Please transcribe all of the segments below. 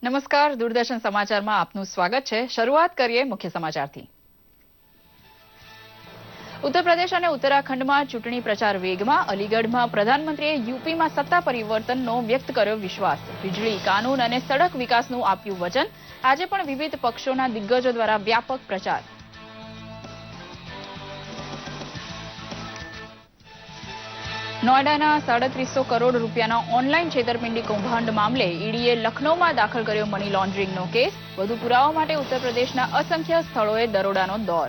નમસ્કાર, દૂરદર્શન સમાચારમાં આપનું સ્વાગત છે। શરૂઆત કરીએ મુખ્ય સમાચારથી। ઉત્તર પ્રદેશ અને ઉત્તરાખંડમાં ચૂંટણી પ્રચાર વેગમાં। અલીગઢમાં પ્રધાનમંત્રીએ યુપીમાં સત્તા પરિવર્તનનો વ્યક્ત કર્યો વિશ્વાસ। વીજળી, કાનૂન અને સડક વિકાસનું આપ્યું વચન। આજે પણ વિવિધ પક્ષોના દિગ્ગજો દ્વારા વ્યાપક પ્રચાર। નોઈડાના 350 કરોડ રૂપિયાના ઓનલાઈન છેતરપિંડી કૌભાંડ મામલે ઈડીએ લખનૌમાં દાખલ કર્યો મની લોન્ડરિંગનો કેસ। વધુ પુરાવા માટે ઉત્તર પ્રદેશના અસંખ્ય સ્થળોએ દરોડાનો દોર।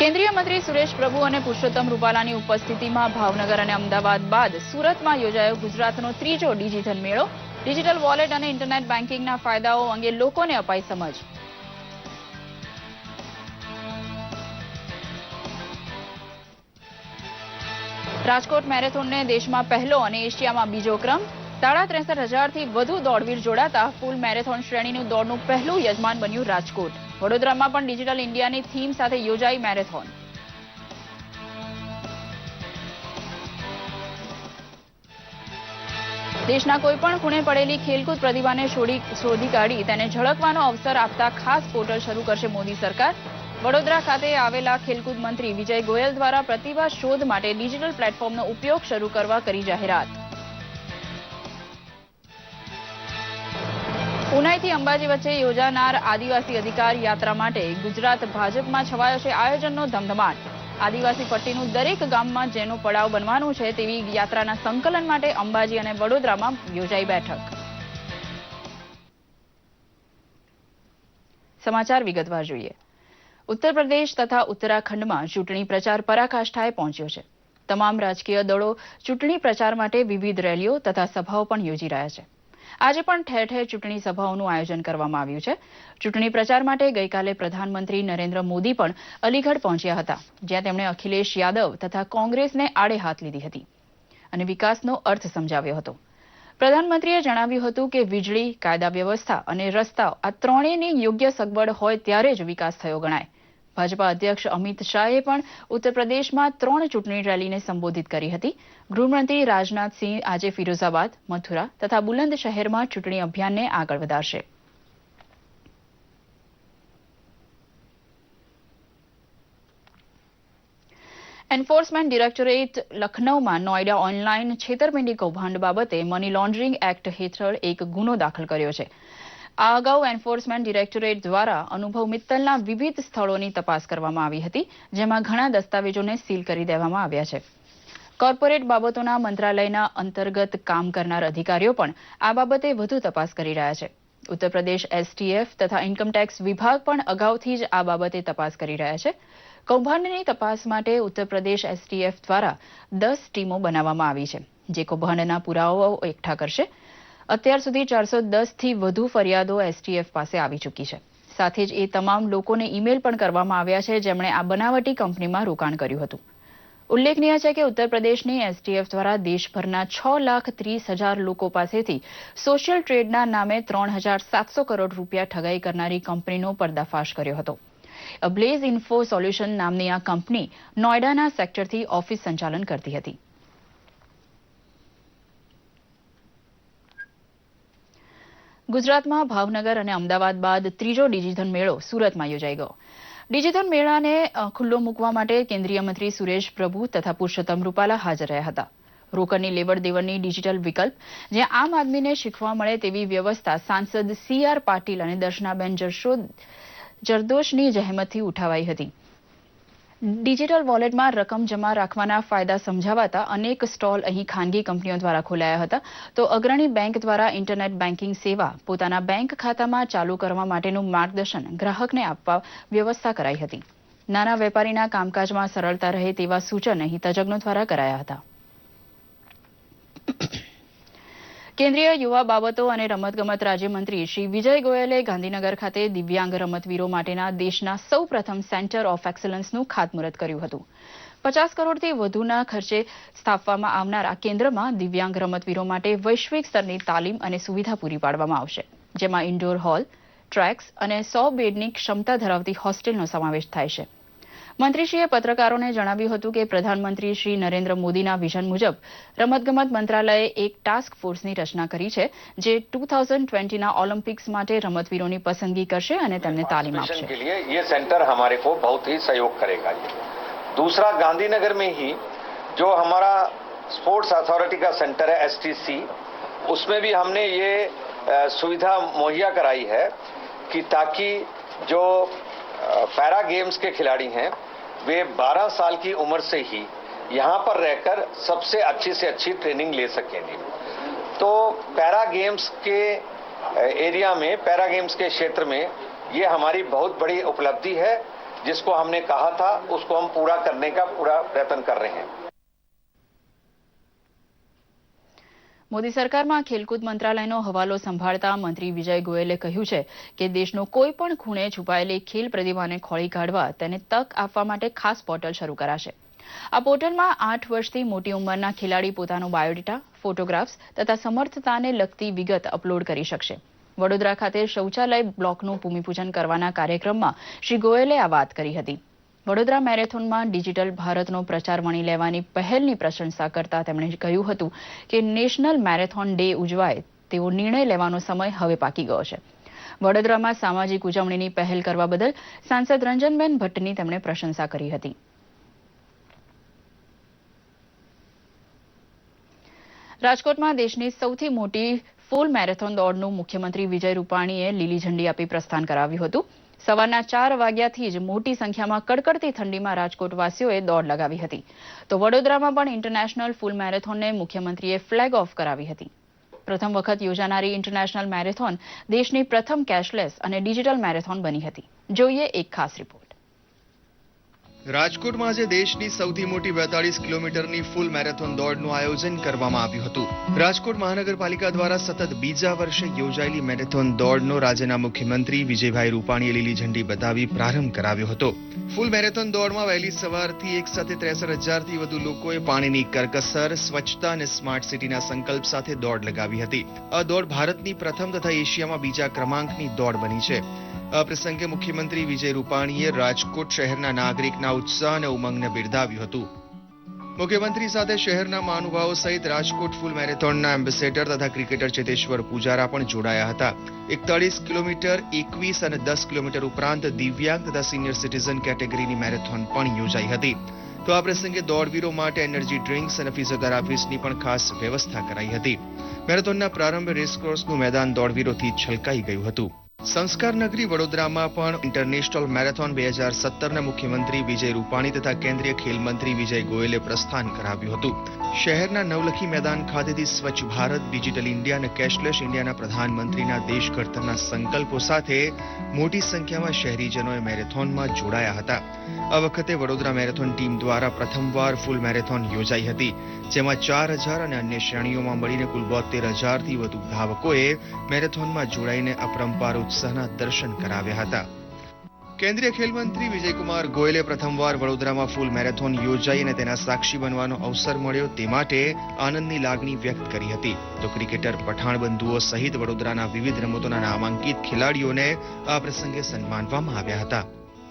કેન્દ્રીય મંત્રી સુરેશ પ્રભુ અને પુરુષોત્તમ રૂપાલાની ઉપસ્થિતિમાં ભાવનગર અને અમદાવાદ બાદ સુરતમાં યોજાયો ગુજરાતનો ત્રીજો ડિજિટલ મેળો। ડિજિટલ વોલેટ અને ઇન્ટરનેટ બેન્કિંગના ફાયદાઓ અંગે લોકોને અપાઈ સમજ। રાજકોટ મેરેથોનને દેશમાં પહેલો અને એશિયામાં બીજો ક્રમ। 63,500થી વધુ દોડવીર જોડાતા ફૂલ મેરેથોન શ્રેણીનું દોડનું પહેલું યજમાન બન્યું રાજકોટ। વડોદરામાં પણ ડિજિટલ ઇન્ડિયાની થીમ સાથે યોજાઈ મેરેથોન। દેશના કોઈપણ ખૂણે પડેલી ખેલકૂદ પ્રતિભાને શોધી કાઢી તેને ઝળકવાનો અવસર આપતા ખાસ પોર્ટલ શરૂ કરશે મોદી સરકાર। વડોદરા ખાતે આવેલા ખેલકૂદ મંત્રી વિજય ગોયલ દ્વારા પ્રતિભા શોધ માટે ડિજિટલ પ્લેટફોર્મનો ઉપયોગ શરૂ કરવા કરી જાહેરાત। ઉનાઈથી અંબાજી વચ્ચે યોજાનાર આદિવાસી અધિકાર યાત્રા માટે ગુજરાત ભાજપમાં છવાયો છે આયોજનનો ધમધમાટ। આદિવાસી પટ્ટીનું દરેક ગામમાં જેનો પડાવ બનવાનું છે તેવી યાત્રાના સંકલન માટે અંબાજી અને વડોદરામાં યોજાઈ બેઠક। સમાચાર વિગતવાર જોઈએ। ઉત્તર પ્રદેશ તથા ઉત્તરાખંડમાં ચૂંટણી પ્રચાર પરાકાષ્ઠાએ પહોંચ્યો છે। તમામ રાજકીય દળો ચૂંટણી પ્રચાર માટે વિવિધ રેલીઓ તથા સભાઓ પણ યોજી રહ્યા છે। આજે પણ ઠેર ઠેર ચૂંટણી સભાઓનું આયોજન કરવામાં આવ્યું છે। ચૂંટણી પ્રચાર માટે ગઈકાલે પ્રધાનમંત્રી નરેન્દ્ર મોદી પણ અલીગઢ પહોંચ્યા હતા, જ્યાં તેમણે અખિલેશ યાદવ તથા કોંગ્રેસને આડે હાથ લીધી હતી અને વિકાસનો અર્થ સમજાવ્યો હતો। પ્રધાનમંત્રીએ જણાવ્યું હતું કે વીજળી, કાયદા વ્યવસ્થા અને રસ્તાઓ આ ત્રણેયની યોગ્ય સગવડ હોય ત્યારે જ વિકાસ થયો ગણાય। ભાજપા અધ્યક્ષ અમિત શાહે પણ ઉત્તર પ્રદેશમાં 3 ચૂંટણી રેલીને સંબોધિત કરી હતી। ગૃહમંત્રી રાજનાથસિંહ આજે ફિરોઝાબાદ, મથુરા તથા બુલંદ શહેરમાં ચૂંટણી અભિયાનને આગળ વધારશે। એન્ફોર્સમેન્ટ ડિરેક્ટોરેટ લખનૌમાં નોઈડા ઓનલાઈન છેતરપિંડી કૌભાંડ બાબતે મની લોન્ડરિંગ એક્ટ હેઠળ એક ગુનો દાખલ કર્યો છે। આ અગાઉ એન્ફોર્સમેન્ટ ડિરેક્ટોરેટ દ્વારા અનુભવ મિત્તલના વિવિધ સ્થળોની તપાસ કરવામાં આવી હતી, જેમાં ઘણા દસ્તાવેજોને સીલ કરી દેવામાં આવ્યા છે। કોર્પોરેટ બાબતોના મંત્રાલયના અંતર્ગત કામ કરનાર અધિકારીઓ પણ આ બાબતે વધુ તપાસ કરી રહ્યા છે। ઉત્તર પ્રદેશ એસટીએફ તથા ઇન્કમટેક્સ વિભાગ પણ અગાઉથી જ આ બાબતે તપાસ કરી રહ્યા છે। કૌભાંડની તપાસ માટે ઉત્તર પ્રદેશ એસટીએફ દ્વારા 10 ટીમો બનાવવામાં આવી છે, જે કૌભાંડના પુરાવાઓ એકઠા કરશે। અત્યાર સુધી 410થી વધુ ફરિયાદો એસટીએફ પાસે આવી ચૂકી છે। સાથે જ એ તમામ લોકોને ઈમેલ પણ કરવામાં આવ્યા છે જેમણે આ બનાવટી કંપનીમાં રોકાણ કર્યું હતું। ઉલ્લેખનીય છે કે ઉત્તર પ્રદેશની એસટીએફ દ્વારા દેશભરના 6,30,000 લોકો પાસેથી સોશિયલ ટ્રેડના નામે 3,700 કરોડ રૂપિયા ઠગાઈ કરનારી કંપનીનો પર્દાફાશ કર્યો હતો। બ્લેઝ ઇન્ફો સોલ્યુશન નામની આ કંપની નોઈડાના સેક્ટરથી ઓફિસ સંચાલન કરતી હતી। ગુજરાતમાં ભાવનગર અને અમદાવાદ બાદ ત્રીજો ડિજિટલ મેળો સુરતમાં યોજાઈ ગયો। ડિજિટલ મેળાને ખુલ્લો મૂકવા માટે કેન્દ્રીય મંત્રી સુરેશ પ્રભુ તથા પુરુષોત્તમ રૂપાલા હાજર રહ્યા હતા। રોકડની લેવડ દેવડની ડિજિટલ વિકલ્પ, જ્યાં આમ આદમીને શીખવા મળે તેવી વ્યવસ્થા સાંસદ CR પાટીલ અને દર્શનાબેન જરદોશની જહેમતથી ઉઠાવાઈ હતી। ડિજિટલ વોલેટમાં રકમ જમા રાખવાના ફાયદા સમજાવતા અનેક સ્ટોલ અહીં ખાનગી કંપનીઓ દ્વારા ખોલાયા હતા, તો અગ્રણી બેંક દ્વારા ઇન્ટરનેટ બેન્કિંગ સેવા પોતાના બેંક ખાતામાં ચાલુ કરવા માટેનું માર્ગદર્શન ગ્રાહકને આપવા વ્યવસ્થા કરાઈ હતી। નાના વેપારીના કામકાજમાં સરળતા રહે તેવા સૂચન અહીં તજજ્ઞો દ્વારા કરાયા હતા। કેન્દ્રીય યુવા બાબતો અને રમતગમત રાજ્યમંત્રી શ્રી વિજય ગોયલે ગાંધીનગર ખાતે દિવ્યાંગ રમતવીરો માટેના દેશના સૌપ્રથમ સેન્ટર ઓફ એક્સલન્સનું ખાતમુહૂર્ત કર્યું હતું। 50 કરોડથી વધુના ખર્ચે સ્થાપવામાં આવનાર આ કેન્દ્રમાં દિવ્યાંગ રમતવીરો માટે વૈશ્વિક સ્તરની તાલીમ અને સુવિધા પૂરી પાડવામાં આવશે, જેમાં ઇન્ડોર હોલ, ટ્રેક્સ અને 100 બેડની ક્ષમતા ધરાવતી હોસ્ટેલનો સમાવેશ થાય છે। મંત્રીશ્રીએ પત્રકારોને જણાવ્યું હતું કે પ્રધાનમંત્રી શ્રી નરેન્દ્ર મોદીના વિઝન મુજબ રમતગમત મંત્રાલયે એક ટાસ્ક ફોર્સની રચના કરી છે જે 2020ના ઓલિમ્પિક્સ માટે રમતવીરોની પસંદગી કરશે અને તેમને તાલીમ આપશે. ये सेंटर हमारे को बहुत ही सहयोग करेगा. दूसरा, गांधीनगर में ही जो हमारा स्पोर्ट्स अथॉरिटी का सेंटर है STC, उसमें भी हमने ये सुविधा मुहैया कराई है कि ताकि जो पैरा गेम्स के खिलाड़ी हैं वे 12 साल की उम्र से ही यहाँ पर रहकर सबसे अच्छी ट्रेनिंग ले सकेंगे. तो पैरा गेम्स के एरिया में, पैरा गेम्स के क्षेत्र में ये हमारी बहुत बड़ी उपलब्धि है. जिसको हमने कहा था उसको हम पूरा करने का पूरा प्रयत्न कर रहे हैं. મોદી સરકારમાં ખેલકૂદ મંત્રાલયનો હવાલો સંભાળતા મંત્રી વિજય ગોયલે કહ્યું છે કે દેશનો કોઈ પણ ખૂણે છુપાયેલી ખેલ પ્રતિભાને ખોળી કાઢવા તેને તક આપવા માટે ખાસ પોર્ટલ શરૂ કરાશે. આ પોર્ટલમાં 8 વર્ષથી મોટી ઉંમરના ખેલાડી પોતાનો બાયોડેટા, ફોટોગ્રાફ્સ તથા સમર્થતાને લગતી વિગત અપલોડ કરી શકશે. વડોદરા ખાતે શૌચાલય બ્લોકનું ભૂમિપૂજન કરવાના કાર્યક્રમમાં શ્રી ગોયલે આ વાત કરી હતી. વડોદરા મેરેથોનમાં ડિજિટલ ભારતનો પ્રચાર વણી લેવાની પહેલની પ્રશંસા કરતા તેમણે કહ્યું હતું કે નેશનલ મેરેથોન ડે ઉજવાય તેવો નિર્ણય લેવાનો સમય હવે પાકી ગયો છે. વડોદરામાં સામાજિક ઉજવણીની પહેલ કરવા બદલ સાંસદ રંજનબેન ભટ્ટની તેમણે પ્રશંસા કરી હતી. રાજકોટમાં દેશની સૌથી મોટી ફૂલ મેરેથોન દોડનું મુખ્યમંત્રી વિજય રૂપાણીએ લીલી ઝંડી આપી પ્રસ્થાન કરાવ્યું હતું. સવારના 4 વાગ્યાથી જ મોટી સંખ્યામાં કડકડતી ઠંડીમાં રાજકોટવાસીઓએ દોડ લગાવી હતી. તો વડોદરામાં પણ ઇન્ટરનેશનલ ફૂલ મેરેથોનને મુખ્યમંત્રીએ ફ્લેગ ઓફ કરાવી હતી. પ્રથમ વખત યોજાનારી ઇન્ટરનેશનલ મેરેથોન દેશની પ્રથમ કેશલેસ અને ડિજિટલ મેરેથોન બની હતી. જોઈએ એક ખાસ રિપોર્ટ. રાજકોટમાં આજે દેશની સૌથી મોટી 42 કિલોમીટરની ફૂલ મેરેથોન દોડનું આયોજન કરવામાં આવ્યું હતું. રાજકોટ મહાનગરપાલિકા દ્વારા સતત બીજા વર્ષે યોજાયેલી મેરેથોન દોડનો રાજ્યના મુખ્યમંત્રી વિજયભાઈ રૂપાણીએ લીલી ઝંડી બતાવી પ્રારંભ કરાવ્યો હતો. ફૂલ મેરેથોન દોડમાં વહેલી સવારથી એક સાથે 63,000થી વધુ લોકોએ પાણીની કરકસર, સ્વચ્છતા અને સ્માર્ટ સિટીના સંકલ્પ સાથે દોડ લગાવી હતી. આ દોડ ભારતની પ્રથમ તથા એશિયામાં બીજા ક્રમાંકની દોડ બની છે. આ પ્રસંગે મુખ્યમંત્રી વિજય રૂપાણીએ રાજકોટ શહેરના નાગરિકના ઉત્સાહ અને ઉમંગને બિરદાવ્યું હતું. મુખ્યમંત્રી સાથે શહેરના મહાનુભાવો સહિત રાજકોટ ફૂલ મેરેથોનના એમ્બેસેડર તથા ક્રિકેટર ચેતેશ્વર પૂજારા પણ જોડાયા હતા. 41 કિલોમીટર, 21 અને 10 કિલોમીટર ઉપરાંત દિવ્યાંગ તથા સિનિયર સિટીઝન કેટેગરીની મેરેથોન પણ યોજાઈ હતી. તો આ પ્રસંગે દોડવીરો માટે એનર્જી ડ્રિંક્સ અને ફિઝિયોથેરાપિસ્ટની પણ ખાસ વ્યવસ્થા કરાઈ હતી. મેરેથોનના પ્રારંભે રેસકોર્સનું મેદાન દોડવીરોથી છલકાઈ ગયું હતું. સંસ્કાર નગરી વડોદરામાં પણ ઇન્ટરનેશનલ મેરેથોન 2017ના મુખ્યમંત્રી વિજય રૂપાણી તથા કેન્દ્રીય ખેલ મંત્રી વિજય ગોયલે પ્રસ્થાન કરાવ્યું હતું. શહેરના નવલખી મેદાન ખાતેથી સ્વચ્છ ભારત, ડિજિટલ ઇન્ડિયા અને કેશલેસ ઇન્ડિયાના પ્રધાનમંત્રીના દેશ ઘડતરના સંકલ્પો સાથે મોટી સંખ્યામાં શહેરીજનોએ મેરેથોનમાં જોડાયા હતા. આ વખતે વડોદરા મેરેથોન ટીમ દ્વારા પ્રથમવાર ફૂલ મેરેથોન યોજાઈ હતી, જેમાં 4,000 અને અન્ય શ્રેણીઓમાં મળીને કુલ 72,000થી વધુ ધાવકોએ મેરેથોનમાં જોડાઈને અપરંપાર ઉત્સાહના દર્શન કરાવ્યા હતા. કેન્દ્રીય ખેલ મંત્રી વિજયકુમાર ગોયલે પ્રથમવાર વડોદરામાં ફૂલ મેરેથોન યોજાઈ અને તેના સાક્ષી બનવાનો અવસર મળ્યો તે માટે આનંદની લાગણી વ્યક્ત કરી હતી. તો ક્રિકેટર પઠાણ બંધુઓ સહિત વડોદરાના વિવિધ રમતોના નામાંકિત ખેલાડીઓને આ પ્રસંગે સન્માનવામાં આવ્યા હતા.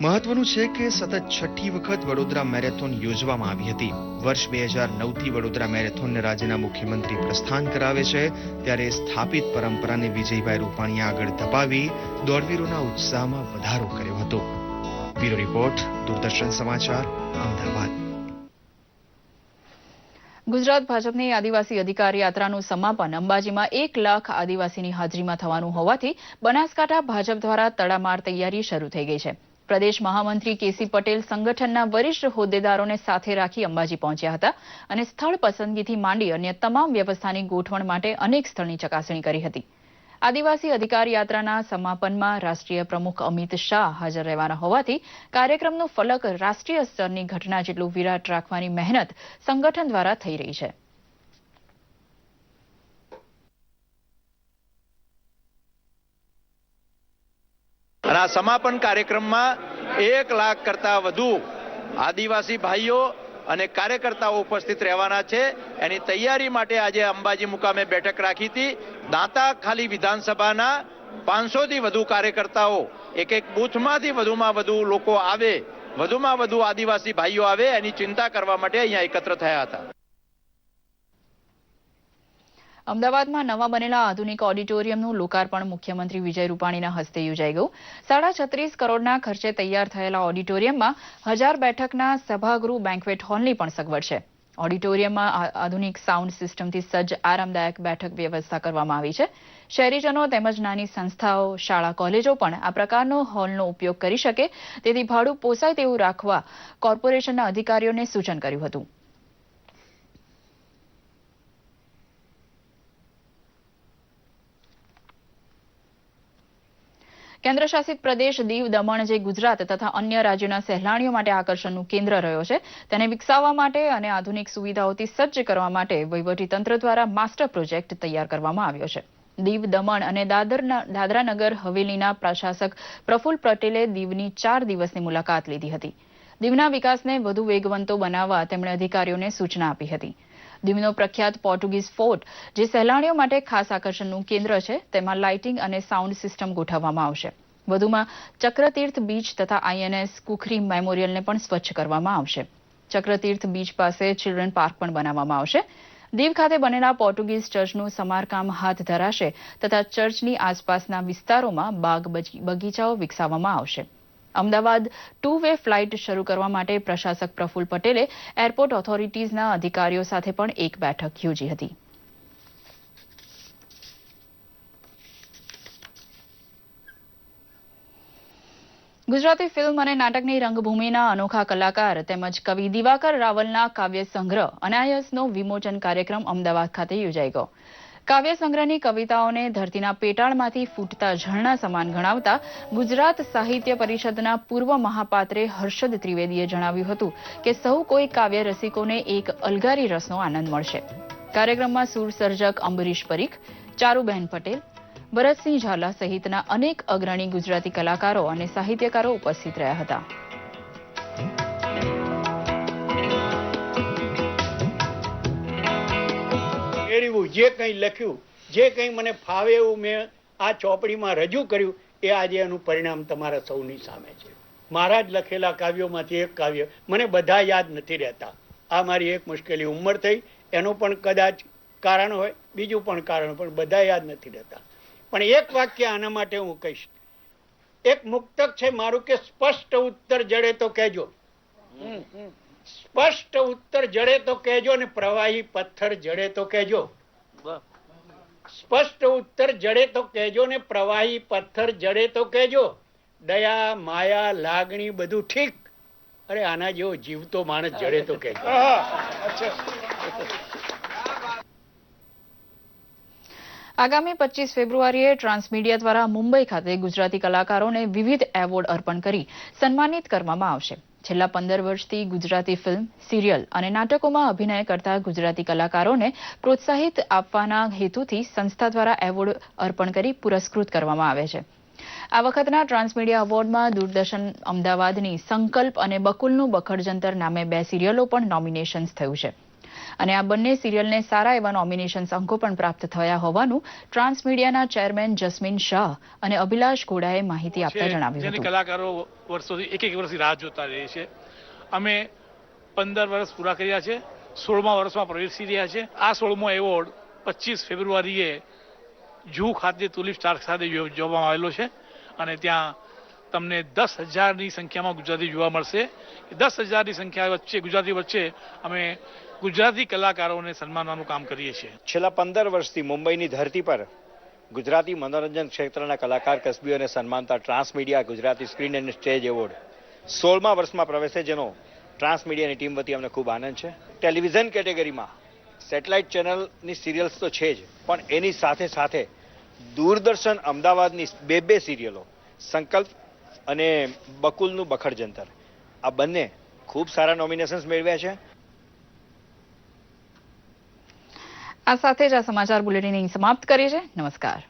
મહત્વનું છે કે સતત 6ઠી વખત વડોદરા મેરેથોન યોજવામાં આવી હતી. વર્ષ 2009થી વડોદરા મેરેથોનને રાજ્યના મુખ્યમંત્રી પ્રસ્થાન કરાવે છે, ત્યારે સ્થાપિત પરંપરાને વિજયભાઈ રૂપાણીએ આગળ ધપાવી દોડવીરોના ઉત્સાહમાં વધારો કર્યો હતો. બ્યુરો રિપોર્ટ, દૂરદર્શન સમાચાર, અમદાવાદ. ગુજરાત ભાજપની આદિવાસી અધિકાર યાત્રાનું સમાપન અંબાજીમાં 1 લાખ આદિવાસીની હાજરીમાં થવાનું હોવાથી બનાસકાંઠા ભાજપ દ્વારા તડામાર તૈયારી શરૂ થઈ ગઈ છે. પ્રદેશ મહામંત્રી કેસી પટેલ સંગઠનના વરિષ્ઠ હોદ્દેદારોને સાથે રાખી અંબાજી પહોંચ્યા હતા અને સ્થળ પસંદગીથી માંડી અન્ય તમામ વ્યવસ્થાની ગોઠવણ માટે અનેક સ્થળની ચકાસણી કરી હતી. આદિવાસી અધિકાર યાત્રાના સમાપનમાં રાષ્ટ્રીય પ્રમુખ અમિત શાહ હાજર રહેવાના હોવાથી કાર્યક્રમનું ફલક રાષ્ટ્રીય સ્તરની ઘટના જેટલું વિરાટ રાખવાની મહેનત સંગઠન દ્વારા થઈ રહી છે. અને આ સમાપન કાર્યક્રમમાં 1 લાખ કરતા વધુ આદિવાસી ભાઈઓ અને કાર્યકર્તાઓ ઉપસ્થિત રહેવાના છે. એની તૈયારી માટે આજે અંબાજી મુકામે બેઠક રાખી હતી. દાંતા ખાલી વિધાનસભાના 500થી વધુ કાર્યકર્તાઓ એક બૂથમાંથી વધુમાં વધુ લોકો આવે વધુમાં વધુ આદિવાસી ભાઈઓ આવે એની ચિંતા કરવા માટે અહીંયા એકત્ર થયા હતા. અમદાવાદમાં નવા બનેલા આધુનિક ઓડિટોરિયમનું લોકાર્પણ મુખ્યમંત્રી વિજય રૂપાણીના હસ્તે યોજાઈ ગયું. 36.5 કરોડના ખર્ચે તૈયાર થયેલા ઓડિટોરિયમમાં 1000 બેઠકના સભાગૃહ બેન્ક્વેટ હોલની પણ સગવડ છે. ઓડિટોરિયમમાં આધુનિક સાઉન્ડ સિસ્ટમથી સજ્જ આરામદાયક બેઠક વ્યવસ્થા કરવામાં આવી છે. શહેરીજનો તેમજ નાની સંસ્થાઓ, શાળા, કોલેજો પણ આ પ્રકારનો હોલનો ઉપયોગ કરી શકે તેથી ભાડું પોસાય તેવું રાખવા કોર્પોરેશનના અધિકારીઓને સૂચન કર્યું હતું. કેન્દ્રશાસિત પ્રદેશ દીવ દમણ જે ગુજરાત તથા અન્ય રાજ્યોના સહેલાણીઓ માટે આકર્ષણનું કેન્દ્ર રહ્યો છે તેને વિકસાવવા માટે અને આધુનિક સુવિધાઓથી સજ્જ કરવા માટે વહીવટીતંત્ર દ્વારા માસ્ટર પ્રોજેક્ટ તૈયાર કરવામાં આવ્યો છે. દીવ દમણ અને દાદરા નગર હવેલીના પ્રશાસક પ્રફુલ્લ પટેલે દીવની 4 દિવસની મુલાકાત લીધી હતી. દીવના વિકાસને વધુ વેગવંતો બનાવવા તેમણે અધિકારીઓને સૂચના આપી હતી. દીવનો પ્રખ્યાત પોર્ટુગીઝ ફોર્ટ જે સહેલાણીઓ માટે ખાસ આકર્ષણનું કેન્દ્ર છે તેમાં લાઇટિંગ અને સાઉન્ડ સિસ્ટમ ગોઠવવામાં આવશે. વધુમાં ચક્રતીર્થ બીચ તથા INS કુખરી મેમોરિયલને પણ સ્વચ્છ કરવામાં આવશે. ચક્રતીર્થ બીચ પાસે ચિલ્ડ્રન પાર્ક પણ બનાવવામાં આવશે. દીવ ખાતે બનેલા પોર્ટુગીઝ ચર્ચનું સમારકામ હાથ ધરાશે તથા ચર્ચની આસપાસના વિસ્તારોમાં બાગ બગીચાઓ વિકસાવવામાં આવશે. અમદાવાદ 2-વે ફ્લાઇટ શરૂ કરવા માટે પ્રશાસક પ્રફુલ્લ પટેલે એરપોર્ટ ઓથોરિટીઝના અધિકારીઓ સાથે પણ એક બેઠક યોજી હતી. ગુજરાતી ફિલ્મ અને નાટકની રંગભૂમિના અનોખા કલાકાર તેમજ કવિ દિવાકર રાવલના કાવ્ય સંગ્રહ અનાયસનો વિમોચન કાર્યક્રમ અમદાવાદ ખાતે યોજાઈ ગયો. કાવ્ય સંગ્રહની કવિતાઓને ધરતીના પેટાળમાંથી ફૂટતા ઝરણા સમાન ગણાવતા ગુજરાત સાહિત્ય પરિષદના પૂર્વ મહાપાત્રે હર્ષદ ત્રિવેદીએ જણાવ્યું હતું કે સૌ કોઈ કાવ્ય રસિકોને એક અલગારી રસનો આનંદ મળશે. કાર્યક્રમમાં સૂર સર્જક અંબરીશ પરીખ, ચારુબહેન પટેલ, ભરતસિંહ ઝાલા સહિતના અનેક અગ્રણી ગુજરાતી કલાકારો અને સાહિત્યકારો ઉપસ્થિત રહ્યા હતા. જે કંઈ લખ્યું, જે કંઈ મને ફાવે એવું મેં આ ચોપડીમાં રજૂ કર્યું એ આજે એનું પરિણામ તમારા સૌની સામે છે. મારા જ લખેલા કાવ્યોમાંથી એક કાવ્ય મને બધા યાદ નથી રહેતા. આ મારી એક મુશ્કેલી ઉંમર થઈ એનું પણ કદાચ કારણ હોય, બીજું પણ કારણ, પણ બધા યાદ નથી રહેતા. પણ એક વાક્ય આના માટે હું કહીશ. એક મુક્તક છે મારું કે સ્પષ્ટ ઉત્તર જડે તો કહેજો, સ્પષ્ટ ઉત્તર જડે તો કહેજો ને પ્રવાહી પથ્થર જડે તો કહેજો. સ્પષ્ટ ઉત્તર જડે તો કહેજો ને પ્રવાહી પથ્થર જડે તો કહેજો. દયા, માયા, લાગણી બધું ઠીક, અરે આના જેવો જીવતો માણસ જડે તો કહેજો. આગામી 25 ફેબ્રુઆરીએ ટ્રાન્સમીડિયા દ્વારા મુંબઈ ખાતે ગુજરાતી કલાકારોને વિવિધ એવોર્ડ અર્પણ કરી સન્માનિત કરવામાં આવશે. છેલ્લા 15 વર્ષથી ગુજરાતી ફિલ્મ, સિરિયલ અને નાટકોમાં અભિનય કરતા ગુજરાતી કલાકારોને પ્રોત્સાહિત આપવાના હેતુથી સંસ્થા દ્વારા એવોર્ડ અર્પણ કરી પુરસ્કૃત કરવામાં આવે છે. આ વખતના ટ્રાન્સમીડિયા એવોર્ડમાં દૂરદર્શન અમદાવાદની સંકલ્પ અને બકુલનું બખડજંતર નામે 2 સિરિયલો પણ નોમિનેશન્સ થયું છે. અને આ બંને સિરિયલને સારા એવા નોમિનેશન્સ અંકો પણ પ્રાપ્ત થયા હોવાનું ટ્રાન્સમીડિયાના ચેરમેન જસ્મીન શાહ અને અભિલાષ ઘોડાએ માહિતી આપતા જણાવ્યું હતું. કલાકારો વર્ષોથી એક વર્ષથી રાહ જોતા રહે છે. અમે 15 વર્ષ પૂરા કર્યા છે, 16મા વર્ષમાં પ્રવેશી રહ્યા છે. આ 16મો એવોર્ડ 25 ફેબ્રુઆરીએ જૂ ખાતે તુલિપ સ્ટાર ખાતે જોવામાં આવેલો છે અને ત્યાં તમને 10,000ની સંખ્યામાં ગુજરાતી જોવા મળશે. 10,000ની સંખ્યા વચ્ચે ગુજરાતી વચ્ચે અમે ગુજરાતી કલાકારોને સન્માનવાનું કામ કરીએ છીએ. છેલ્લા 15 વર્ષથી મુંબઈની ધરતી પર ગુજરાતી મનોરંજન ક્ષેત્રના કલાકાર કસબીઓને સન્માનતા Transmedia Gujarati screen and stage award 16મા વર્ષમાં પ્રવેશે, જેનો ટ્રાન્સમીડિયાની ટીમ વતી અમને ખૂબ આનંદ છે. ટેલિવિઝન કેટેગરીમાં સેટેલાઇટ ચેનલની સિરિયલ્સ તો છે જ, પણ એની સાથે સાથે દૂરદર્શન અમદાવાદની 2 સિરિયલો સંકલ્પ અને બકુલનું બખડજંતર, આ બંને ખૂબ સારા નોમિનેશન્સ મેળવ્યા છે. આ સાથે જ આ સમાચાર બુલેટિન સમાપ્ત કરીએ છીએ. નમસ્કાર.